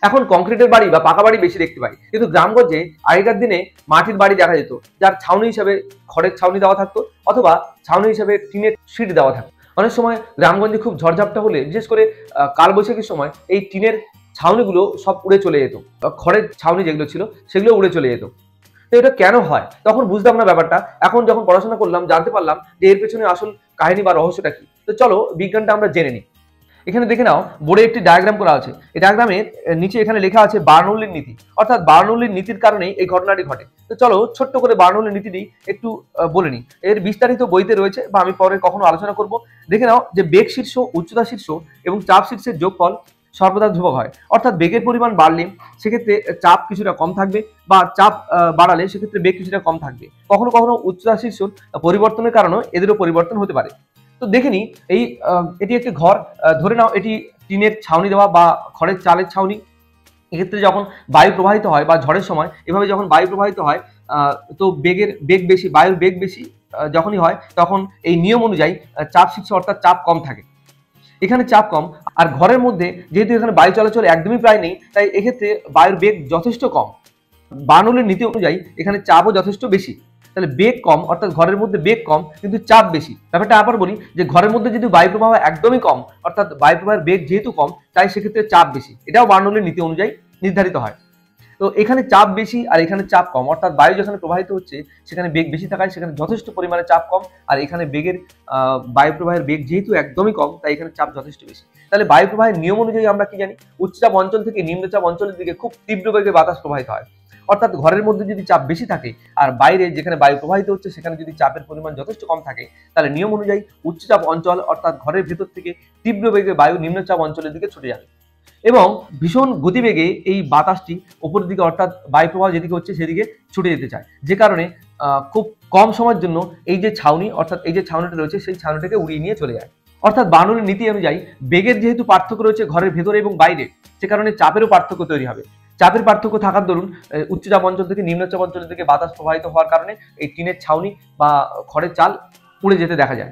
এখন কংক্রিটের বাড়ি বা পাকা বাড়ি বেশি দেখতে পাই, কিন্তু গ্রামগঞ্জে আগেকার দিনে মাটির বাড়ি দেখা যেত, যার ছাউনি হিসাবে খড়ের ছাউনি দেওয়া থাকতো অথবা ছাউনি হিসাবে টিনের শিট দেওয়া থাকতো। অনেক সময় গ্রামগঞ্জে খুব ঝড়ঝাপটা হলে, বিশেষ করে কালবৈশাখীর সময়, এই টিনের ছাউনিগুলো সব উড়ে চলে যেত, খড়ের ছাউনি যেগুলো ছিল সেগুলো উড়ে চলে যেত। তো এটা কেন হয় তখন বুঝতাম না ব্যাপারটা। এখন যখন পড়াশোনা করলাম জানতে পারলাম যে এর পেছনে আসল কাহিনী বা রহস্যটা কি। তো চলো বিজ্ঞানটা আমরা জেনে নিই। এখানে দেখে নাও, বোর্ডে একটি ডায়াগ্রাম করা আছে। এই ডায়াগ্রামের নিচে এখানে লেখা আছে বার্নৌলির নীতি, অর্থাৎ বার্নৌলির নীতির কারণেই এই ঘটনাটি ঘটে। তো চলো ছোট্ট করে বার্নৌলির নীতিটি একটু বলে নিই। এর বিস্তারিত বইতে রয়েছে বা আমি পরে কখনো আলোচনা করব। দেখে নাও যে বেগ শীর্ষ, উচ্চতা শীর্ষ এবং চাপ শীর্ষের যোগফল সর্বদা ধ্রুবক হয়, অর্থাৎ বেগের পরিমাণ বাড়লে সেক্ষেত্রে চাপ কিছুটা কম থাকবে, বা চাপ বাড়ালে সেক্ষেত্রে বেগ কিছুটা কম থাকবে। কখনো কখনো উচ্চতা শীর্ষ পরিবর্তনের কারণে এদেরও পরিবর্তন হতে পারে। তো দেখে নিই, এই এটি একটি ঘর, ধরে নাও এটি টিনের ছাউনি দেওয়া বা খড়ের চালের ছাউনি। এক্ষেত্রে যখন বায়ু প্রবাহিত হয় বা ঝড়ের সময় এভাবে যখন বায়ু প্রবাহিত হয়, তো বেগ বেশি, বায়ুর বেগ বেশি যখনই হয়, তখন এই নিয়ম অনুযায়ী চাপ শীর্ষ অর্থাৎ চাপ কম থাকে। এখানে চাপ কম, আর ঘরের মধ্যে যেহেতু এখানে বায়ু চলাচল একদমই প্রায় নেই, তাই এক্ষেত্রে বায়ুর বেগ যথেষ্ট কম। বার্নৌলির নীতি অনুযায়ী এখানে চাপও যথেষ্ট বেশি। তাহলে বেগ কম অর্থাৎ ঘরের মধ্যে বেগ কম কিন্তু চাপ বেশি। ব্যাপারটা আবার বলি যে ঘরের মধ্যে যদি বায়ু প্রবাহ একদমই কম, অর্থাৎ বায়ু প্রবাহের বেগ যেহেতু কম, তাই সেক্ষেত্রে চাপ বেশি। এটাও বার্নৌলির নীতি অনুযায়ী নির্ধারিত হয়। তো এখানে চাপ বেশি আর এখানে চাপ কম, অর্থাৎ বায়ু যেখানে প্রবাহিত হচ্ছে সেখানে বেগ বেশি থাকায় সেখানে যথেষ্ট পরিমাণে চাপ কম, আর এখানে বায়ু প্রবাহের বেগ যেহেতু একদমই কম, তাই এখানে চাপ যথেষ্ট বেশি। তাহলে বায়ু প্রবাহের নিয়ম অনুযায়ী আমরা কি জানি, উচ্চচাপ অঞ্চল থেকে নিম্নচাপ অঞ্চলের দিকে খুব তীব্র বেগে বাতাস প্রবাহিত হয়। অর্থাৎ ঘরের মধ্যে যদি চাপ বেশি থাকে আর বাইরে যেখানে বায়ু প্রবাহিত হচ্ছে সেখানে যদি চাপের পরিমাণ যথেষ্ট কম থাকে, তাহলে নিয়ম অনুযায়ী উচ্চচাপ অঞ্চল অর্থাৎ ঘরের ভেতর থেকে তীব্র বেগে বায়ু নিম্নচাপ অঞ্চলের দিকে ছুটে যাবে এবং ভীষণ গতিবেগে এই বাতাসটি উপরের দিকে অর্থাৎ বায়ু প্রবাহ যেদিকে হচ্ছে সেদিকে ছুটে যেতে চায়, যে কারণে খুব কম সময়ের জন্য এই যে ছাউনি অর্থাৎ এই যে ছাউনিটা রয়েছে সেই ছাউনিটাকে উড়িয়ে নিয়ে চলে যায়। অর্থাৎ বার্নৌলির নীতি অনুযায়ী বেগের যেহেতু পার্থক্য রয়েছে ঘরের ভেতরে এবং বাইরে, সে কারণে চাপেরও পার্থক্য তৈরি হবে। চাপের পার্থক্য থাকার দরুন উচ্চচাপ অঞ্চল থেকে নিম্নচাপ অঞ্চলের দিকে বাতাস প্রবাহিত হওয়ার কারণে এই টিনের ছাউনি বা খড়ের চাল উড়ে যেতে দেখা যায়।